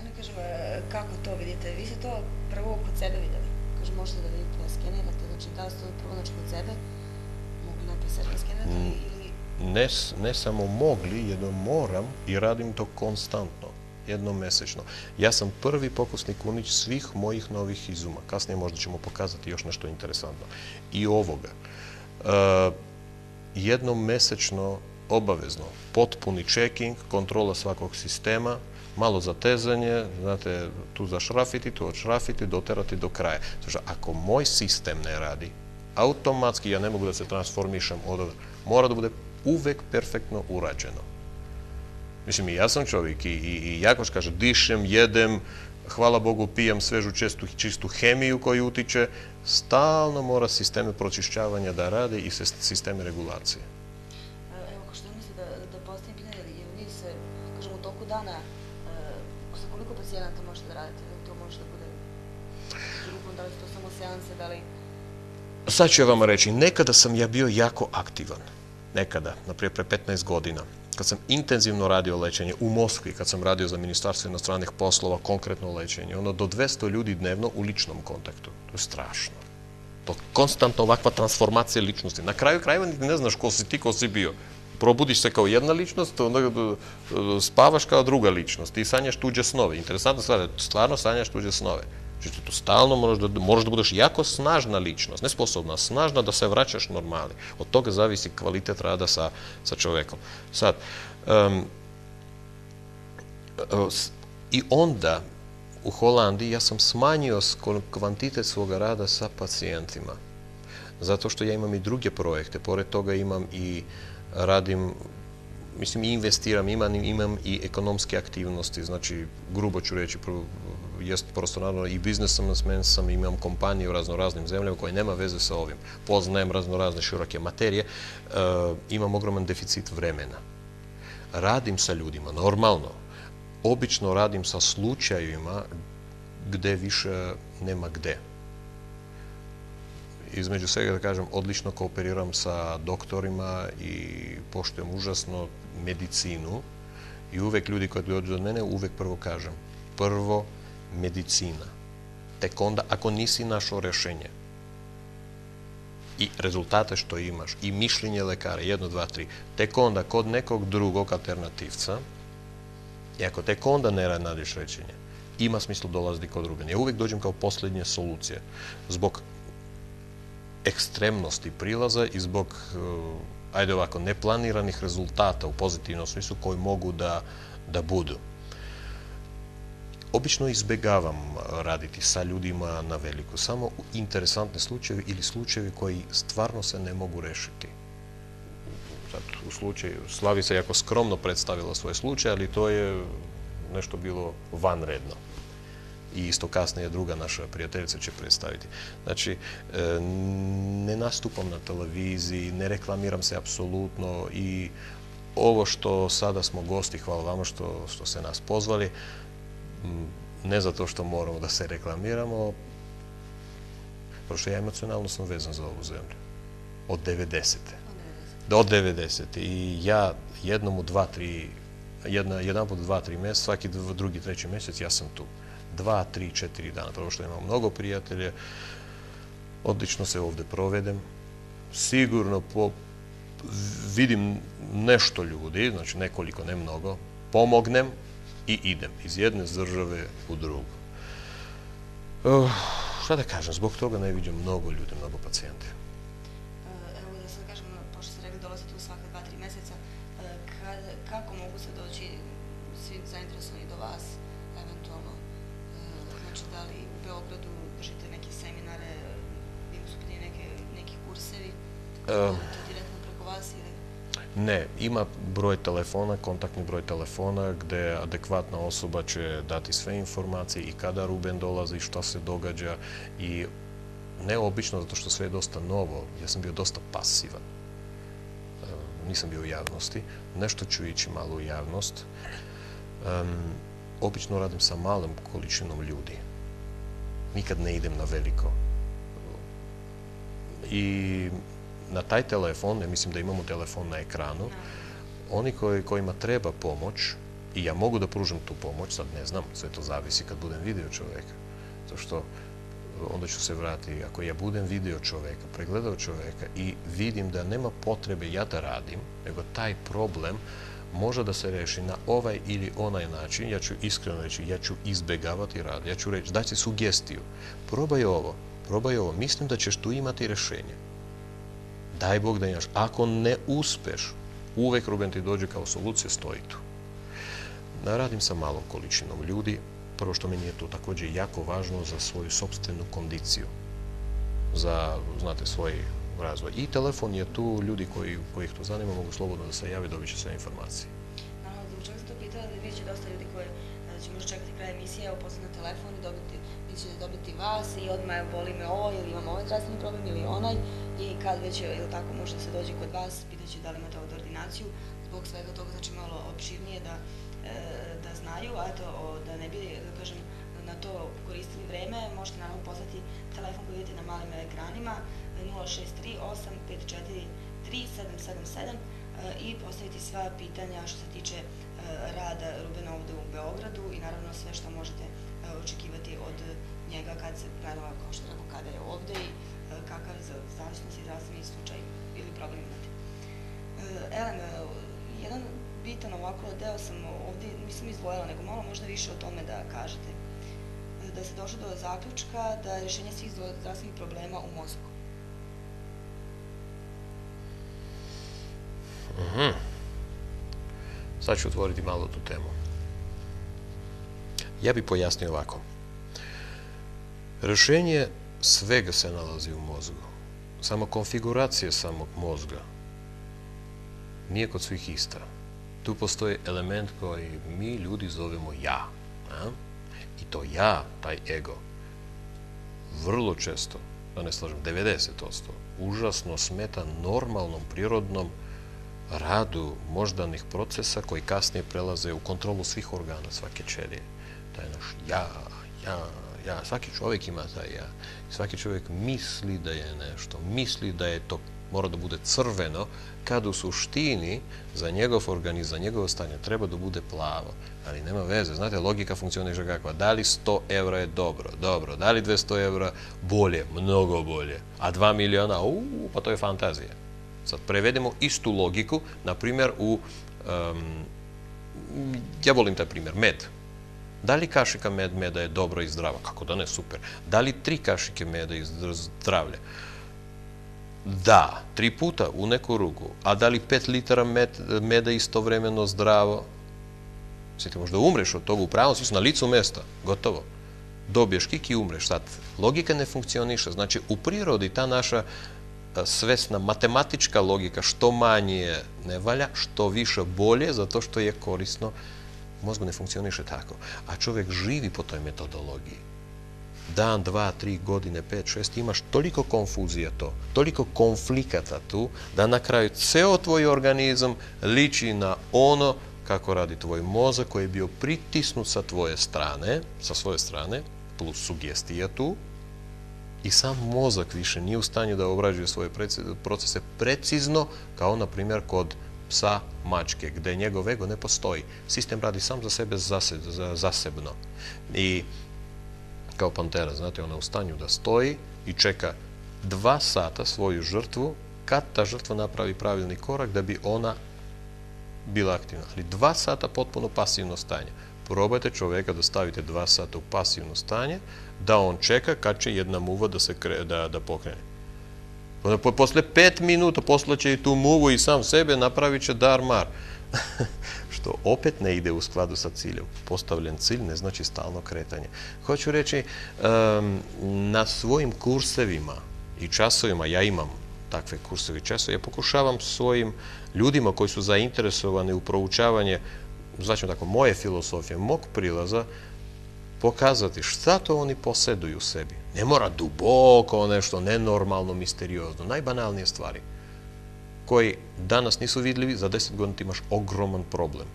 ne kažem, kako to vidite? Vi ste to prvo kod sebe videli. Kažem, možete da vidite, da skenirate, znači da li ste to prvo kod sebe, mogu najprej sebe da skenirate ili... Ne samo mogli, jedno moram i radim to konstantno, jednom mesečno. Ja sam prvi pokusni kunić svih mojih novih izuma. Kasnije možda ćemo pokazati još nešto interesantno. I ovoga. Jednom mesečno, obavezno, potpuni checking, kontrola svakog sistema, malo zatezanje, znate, tu zašrafiti, tu odšrafiti, doterati do kraja. Znači, ako moj sistem ne radi, automatski ja ne mogu da se transformišem od... Mora da bude uvek perfektno urađeno. Mislim, i ja sam čovjek i Jakoš kaže, dišem, jedem, hvala Bogu, pijem svežu čistu hemiju koju utiče, stalno mora sisteme pročišćavanja da rade i sisteme regulacije. Evo, ako što mislite da postavim pitanje, jer vi se, kažem, u toku dana, sa koliko pacijenata možete da radite? Da li to može da bude grupom, da li su to samo seanse, da li... Sad ću ja vama reći, nekada sam ja bio jako aktivan. Nekada, naprijed pre 15 godina, kad sam intenzivno radio lečenje u Moskvi, kad sam radio za Ministarstvo inostranih poslova, konkretno lečenje, ono do 200 ljudi dnevno u ličnom kontaktu. To je strašno. To je konstantno ovakva transformacija ličnosti. Na kraju krajeva ne znaš ko si ti, ko si bio. Probudiš se kao jedna ličnost, onda spavaš kao druga ličnost i sanjaš tuđe snove. Interesantna stvar, stvarno sanjaš tuđe snove. Znači, to stalno moraš da budeš jako snažna ličnost, ne sposobna, snažna da se vraćaš normali. Od toga zavisi kvalitet rada sa čovekom. Sad, i onda u Holandiji ja sam smanjio kvantitet svoga rada sa pacijentima. Zato što ja imam i druge projekte, pored toga imam i radim, mislim, i investiram, imam i ekonomske aktivnosti, znači, grubo ću reći, jest prosto naravno i biznesmen sam, imam kompanije u raznoraznim zemljama koje nema veze sa ovim. Poznajem raznorazne široke materije, imam ogroman deficit vremena. Radim sa ljudima, normalno. Obično radim sa slučajevima gde više nema gde. Između svega da kažem, odlično kooperiram sa doktorima i poštujem užasno medicinu i uvek ljudi koji dođu do mene, uvek prvo kažem, prvo medicina. Tek onda, ako nisi našao rešenje i rezultate što imaš i mišljenje lekara, 1, 2, 3, tek onda kod nekog drugog alternativca, i ako tek onda ne nađeš rešenje, ima smisla dolaziti kod druga. Ja uvek dođem kao poslednje solucije. Zbog ekstremnosti prilaza i zbog, ajde ovako, neplaniranih rezultata u pozitivnom smislu koji mogu da budu. Obično izbegavam raditi sa ljudima na veliko, samo u interesantne slučajevi ili slučajevi koji stvarno se ne mogu rešiti. U slučaju, Slavica je jako skromno predstavila svoje slučaje, ali to je nešto bilo vanredno. I isto kasnije druga naša prijateljica će predstaviti. Znači, ne nastupam na televiziji, ne reklamiram se apsolutno i ovo što sada smo gosti, hvala vama što ste nas pozvali, ne zato što moramo da se reklamiramo, prošto ja emocionalno sam vezan za ovu zemlju. Od 90. Od 90. I ja jednom u 2-3, jedan put 2-3 mjeseca, svaki drugi, treći mjesec ja sam tu. 2, 3, 4 dana. Prvo što imam mnogo prijatelja, odlično se ovde provedem. Sigurno vidim nešto ljudi, znači nekoliko, ne mnogo, pomognem i idem iz jedne države u drugu. Šta da kažem, zbog toga ne vidim mnogo ljudi, mnogo pacijenta. Evo da sad kažem, pošto ste rekli dolazite u svaka 2-3 meseca, kako mogu se doći svi zainteresovani do vas, eventualno? Znači, da li u Beogradu držite neke seminare, ili su pitanje neki kursevi, to direktno preko vas ili... Ne, ima broj telefona, kontaktni broj telefona gde adekvatna osoba će dati sve informacije i kada Ruben dolazi, šta se događa i neobično zato što sve je dosta novo, ja sam bio dosta pasivan. Nisam bio u javnosti, nešto ću ići malo u javnost. Obično radim sa malom količinom ljudi. Nikad ne idem na veliko. I na taj telefon, mislim da imamo telefon na ekranu, oni kojima treba pomoć I ja mogu da pružim tu pomoć, sad ne znam, sve to zavisi kad budem video čoveka. Zato što onda ću se vratiti, ako ja budem video čoveka, pregledao čoveka i vidim da nema potrebe ja da radim, nego taj problem može da se reši na ovaj ili onaj način, ja ću iskreno reći, ja ću izbegavati rad, ja ću reći, daći sugestiju, probaj ovo, mislim da ćeš tu imati rešenje. Daj Bog da imaš. Ako ne uspeš, uvek Ruben ti dođe kao solucija, stoji tu. Radim sa malom količinom ljudi, prvo što meni je to također jako važno za svoju sopstvenu kondiciju, za, znate, svoj razvoj. I telefon je tu, ljudi kojih to zanima mogu slobodno da se jave, dobit će sve informacije. Naravno, zbog čega sam to pitala, da vidjet će dosta ljudi koji će možda čekati kraj emisije, evo posle na telefon i će dobiti vas i odmah boli me ovo ili imam ovaj zdravstveni problem ili onaj i kad već ili tako može da se dođe kod vas, pitaće da li imate ovdje ordinaciju, zbog svega toga znači malo opširnije da znaju, a eto da ne bi, da kažem, na to koristili vreme, možete naravno poslati telefon koji vidite na malim ekranima 063-854-3777 i postaviti sva pitanja što se tiče rada Rubena ovde u Beogradu i naravno sve što možete očekivati od njega kad se, naravno, kao što rekao, kada je ovde i kakav zavisnosti zdravstveni slučaj ili problem imate. Elen, jedan bitan ovako deo sam ovdje, nisam izdvojila, nego malo možda više o tome da kažete. Da se došlo do zaključka da je rešenje svih zdravstvenih problema u mozgu. Sad ću otvoriti malo tu temu. Ja bih pojasnio ovako. Rešenje svega se nalazi u mozgu. Samo konfiguracija samog mozga nije kod svih ista. Tu postoji element koji mi ljudi zovemo ja. I to ja, taj ego, vrlo često, da ne slažem, 90%, užasno smeta normalnom, prirodnom radu moždanih procesa koji kasnije prelaze u kontrolu svih organa svake ćelije. To je naš ja. Svaki čovjek ima taj ja. Svaki čovjek misli da je nešto, misli da je to, mora da bude crveno, kad u suštini za njegov organizam, za njegovo stanje treba da bude plavo. Ali nema veze. Znate, logika funkcioniše kakva. Da li 100 evra je dobro. Da li 200 evra bolje, mnogo bolje. A 2 miliona, pa to je fantazija. Sad prevedemo istu logiku, na primjer ja volim taj primjer, med. Da li kašika meda je dobro i zdrava? Kako da ne, super. Da li 3 kašike meda je zdravlje? Da, 3 puta u neku ruku. A da li 5 litara meda istovremeno zdravo? Sjeti, možda umreš od toga u pravom smislu, na licu mesta, gotovo. Dobiješ kik i umreš. Sad, logika ne funkcioniše. Znači, u prirodi ta naša svesna matematička logika, što manje ne valja, što više bolje, zato što je korisno, mozgu ne funkcioniše tako. A čovjek živi po toj metodologiji. Dan, 2, 3 godine, 5, 6, imaš toliko konfuzija to, toliko konflikata tu, da na kraju ceo tvoj organizam liči na ono kako radi tvoj mozak koji je bio pritisnut sa svoje strane, plus sugestija tu, i sam mozak više nije u stanju da obrađuje svoje procese precizno, kao na primjer kod psa, mačke, gde njegov ego ne postoji. Sistem radi sam za sebe zasebno. I kao pantera, znate, ona je u stanju da stoji i čeka 2 sata svoju žrtvu, kad ta žrtva napravi pravilni korak da bi ona bila aktivna. Ali 2 sata potpuno pasivno stanje. Probajte čoveka da stavite 2 sata u pasivno stanje, da on čeka kad će jedna muva da pokrene. Posle 5 minuta poslaće i tu muvu i sam sebe napravit će dar-mar. Što opet ne ide u skladu sa ciljem. Postavljen cilj ne znači stalno kretanje. Hoću reći, na svojim kursevima i časovima, ja imam takve kurseve i časove, ja pokušavam svojim ljudima koji su zainteresovani u proučavanje, znači tako, moje filosofije, mog prilaza, pokazati šta to oni poseduju u sebi. Ne mora duboko nešto, nenormalno, misteriozno, najbanalnije stvari, koji danas nisu vidljivi, za 10 godina ti imaš ogroman problem,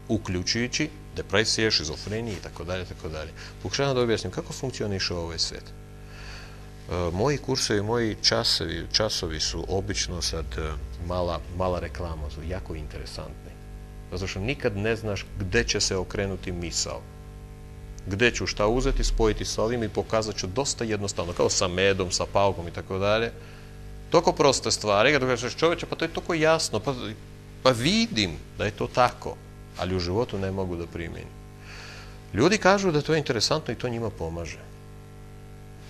uključujući depresije, šizofrenije itd. Pokušavam da objasnim kako funkcioniše ovaj svet. Moji kursevi, moji časovi su obično sad mala reklama, su jako interesantni. Zato što nikad ne znaš gde će se okrenuti misao. Gde ću šta uzeti, spojiti sa ovim i pokazat ću dosta jednostavno, kao sa medom, sa paukom i tako dalje. Toko proste stvari, kada kažeš čoveče, pa to je toko jasno, pa vidim da je to tako, ali u životu ne mogu da primjenim. Ljudi kažu da to je interesantno i to njima pomaže.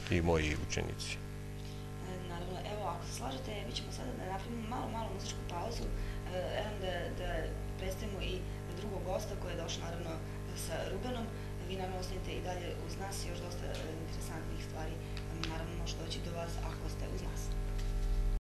Ti moji učenici. Naravno, evo, ako se slažete, mi ćemo sada da napravimo malu muzičku pauzu, da predstavimo i drugog gosta koji je došao, naravno, sa Rubenom. Vi, naravno, ostanite i dalje uz nas, još dosta interesantnih stvari, naravno, može doći do vas ako ste uz nas.